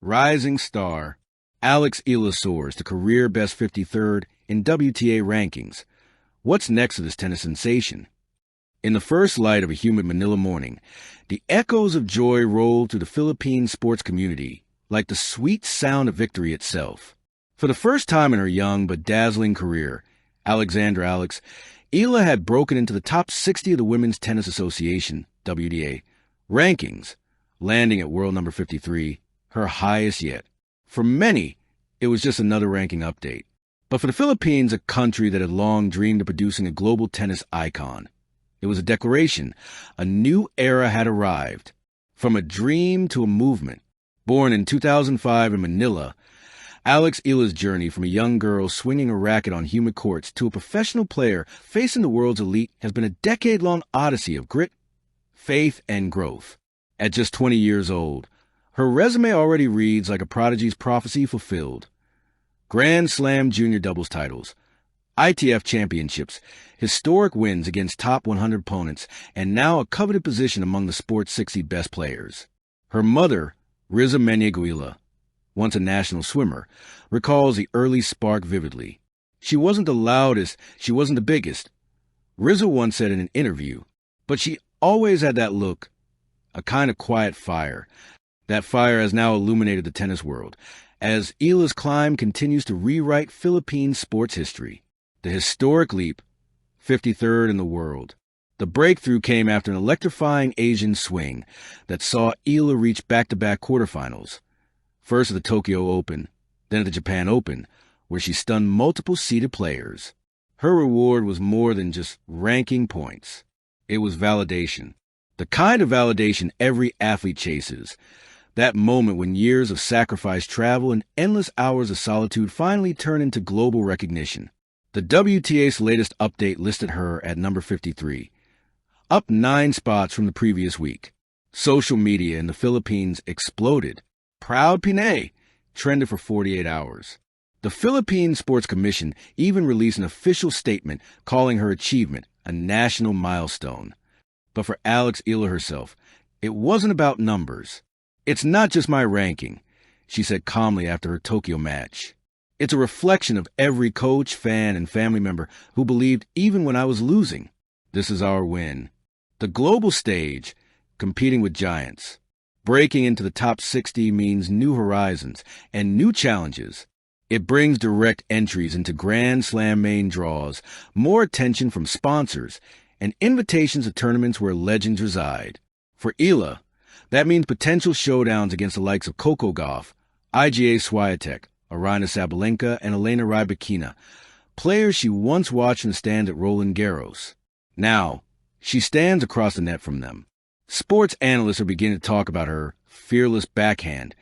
Rising star, Eala soars to career best 53rd in WTA rankings. What's next for this tennis sensation? In the first light of a humid Manila morning, the echoes of joy rolled through the Philippine sports community like the sweet sound of victory itself. For the first time in her young but dazzling career, Eala had broken into the top 60 of the Women's Tennis Association, WTA, rankings, landing at world number 53, her highest yet. For many, it was just another ranking update. But for the Philippines, a country that had long dreamed of producing a global tennis icon, it was a declaration. A new era had arrived. From a dream to a movement. Born in 2005 in Manila, Eala's journey from a young girl swinging a racket on humid courts to a professional player facing the world's elite has been a decade-long odyssey of grit, faith, and growth. At just 20 years old, her resume already reads like a prodigy's prophecy fulfilled. Grand Slam junior doubles titles, ITF championships, historic wins against top 100 opponents, and now a coveted position among the sport's 60 best players. Her mother, Eala, once a national swimmer, recalls the early spark vividly. She wasn't the loudest, she wasn't the biggest. Rizzo once said in an interview, but she always had that look, a kind of quiet fire. That fire has now illuminated the tennis world, as Eala's climb continues to rewrite Philippine sports history. The historic leap, 53rd in the world. The breakthrough came after an electrifying Asian swing that saw Eala reach back-to-back quarterfinals. First at the Tokyo Open, then at the Japan Open, where she stunned multiple seeded players. Her reward was more than just ranking points. It was validation. The kind of validation every athlete chases. That moment when years of sacrifice, travel, and endless hours of solitude finally turn into global recognition. The WTA's latest update listed her at number 53, up 9 spots from the previous week. Social media in the Philippines exploded. Proud Pinay trended for 48 hours. The Philippine Sports Commission even released an official statement calling her achievement a national milestone. But for Eala herself, it wasn't about numbers. It's not just my ranking, she said calmly after her Tokyo match. It's a reflection of every coach, fan, and family member who believed even when I was losing. This is our win. The global stage, competing with giants. Breaking into the top 60 means new horizons and new challenges. It brings direct entries into Grand Slam main draws, more attention from sponsors, and invitations to tournaments where legends reside. For Eala, that means potential showdowns against the likes of Coco Gauff, Iga Swiatek, Aryna Sabalenka, and Elena Rybakina, players she once watched in the stand at Roland Garros. Now, she stands across the net from them. Sports analysts are beginning to talk about her fearless backhand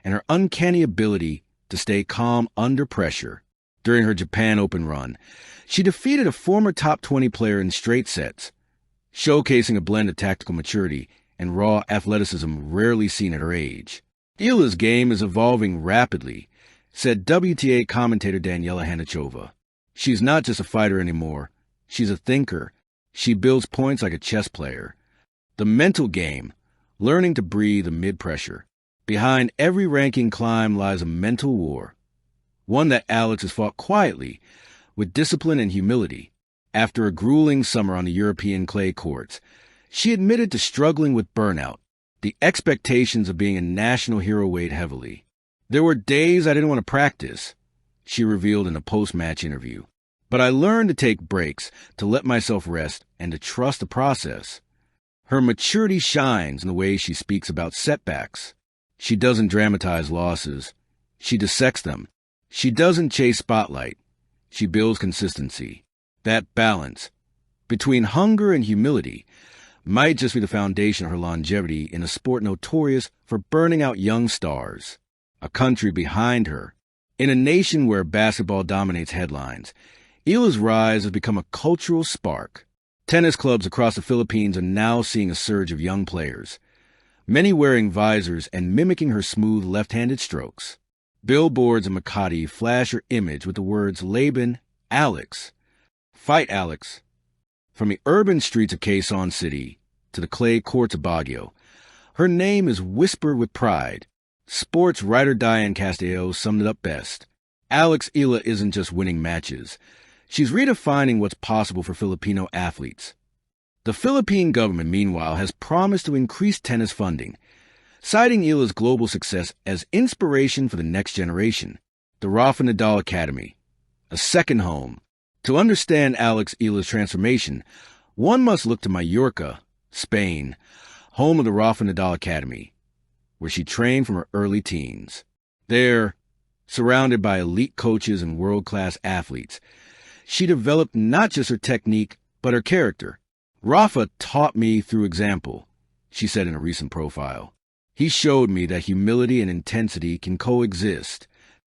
and her uncanny ability to stay calm under pressure. During her Japan Open run, she defeated a former top 20 player in straight sets, showcasing a blend of tactical maturity and raw athleticism rarely seen at her age. Eala's game is evolving rapidly, said WTA commentator Daniela Hanachova. She's not just a fighter anymore. She's a thinker. She builds points like a chess player. The mental game, learning to breathe amid pressure. Behind every ranking climb lies a mental war, one that Alex has fought quietly, with discipline and humility. After a grueling summer on the European clay courts, she admitted to struggling with burnout. The expectations of being a national hero weighed heavily. There were days I didn't want to practice, she revealed in a post-match interview. But I learned to take breaks, to let myself rest, and to trust the process. Her maturity shines in the way she speaks about setbacks. She doesn't dramatize losses. She dissects them. She doesn't chase spotlight. She builds consistency. That balance between hunger and humility might just be the foundation of her longevity in a sport notorious for burning out young stars. A country behind her. In a nation where basketball dominates headlines, Eala's rise has become a cultural spark. Tennis clubs across the Philippines are now seeing a surge of young players, many wearing visors and mimicking her smooth left-handed strokes. Billboards in Makati flash her image with the words Laban, Alex, Fight Alex. From the urban streets of Quezon City to the clay courts of Baguio, her name is whispered with pride. Sports writer Diane Castillo summed it up best. Alex Eala isn't just winning matches. She's redefining what's possible for Filipino athletes. The Philippine government, meanwhile, has promised to increase tennis funding, citing Eala's global success as inspiration for the next generation. The Rafa Nadal Academy, a second home. To understand Alex Eala's transformation, one must look to Mallorca, Spain, home of the Rafa Nadal Academy, where she trained from her early teens. There, surrounded by elite coaches and world-class athletes, she developed not just her technique, but her character. Rafa taught me through example, she said in a recent profile. He showed me that humility and intensity can coexist.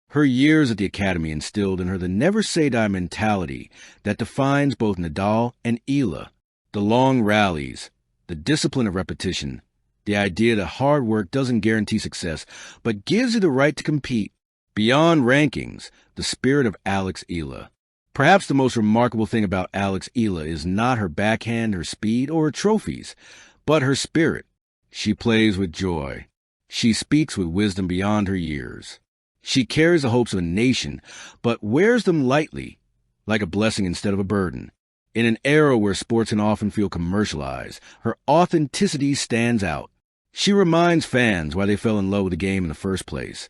Her years at the academy instilled in her the never-say-die mentality that defines both Nadal and Eala. The long rallies, the discipline of repetition, the idea that hard work doesn't guarantee success, but gives you the right to compete. Beyond rankings, the spirit of Alex Eala. Perhaps the most remarkable thing about Alex Eala is not her backhand, her speed, or her trophies, but her spirit. She plays with joy. She speaks with wisdom beyond her years. She carries the hopes of a nation, but wears them lightly, like a blessing instead of a burden. In an era where sports can often feel commercialized, her authenticity stands out. She reminds fans why they fell in love with the game in the first place.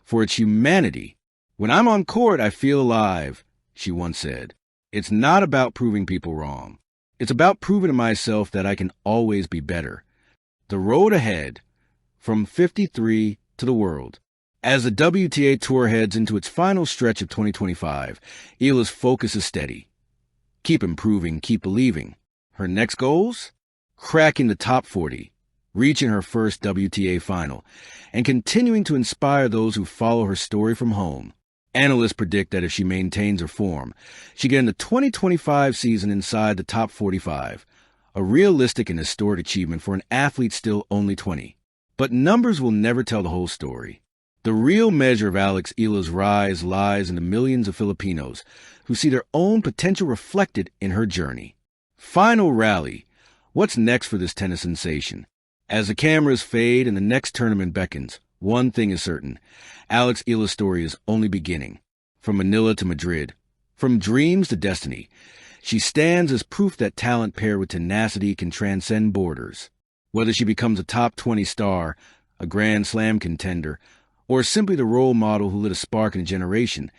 For its humanity. When I'm on court, I feel alive, she once said. It's not about proving people wrong. It's about proving to myself that I can always be better. The road ahead, from 53 to the world. As the WTA Tour heads into its final stretch of 2025, Eala's focus is steady. Keep improving, keep believing. Her next goals? Cracking the top 40, reaching her first WTA final, and continuing to inspire those who follow her story from home. Analysts predict that if she maintains her form, she can end the 2025 season inside the top 45, a realistic and historic achievement for an athlete still only 20. But numbers will never tell the whole story. The real measure of Alex Eala's rise lies in the millions of Filipinos who see their own potential reflected in her journey. Final rally. What's next for this tennis sensation? As the cameras fade and the next tournament beckons, one thing is certain. Alex Eala's story is only beginning. From Manila to Madrid, from dreams to destiny, she stands as proof that talent paired with tenacity can transcend borders. Whether she becomes a top 20 star, a Grand Slam contender, or simply the role model who lit a spark in a generation,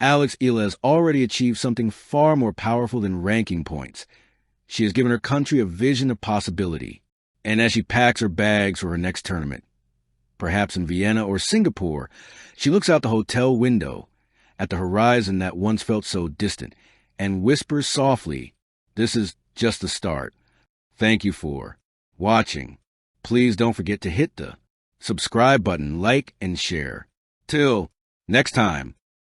Alex Eala has already achieved something far more powerful than ranking points. She has given her country a vision of possibility. And as she packs her bags for her next tournament, perhaps in Vienna or Singapore, she looks out the hotel window at the horizon that once felt so distant and whispers softly, "This is just the start." Thank you for watching. Please don't forget to hit the subscribe button, like, and share. Till next time.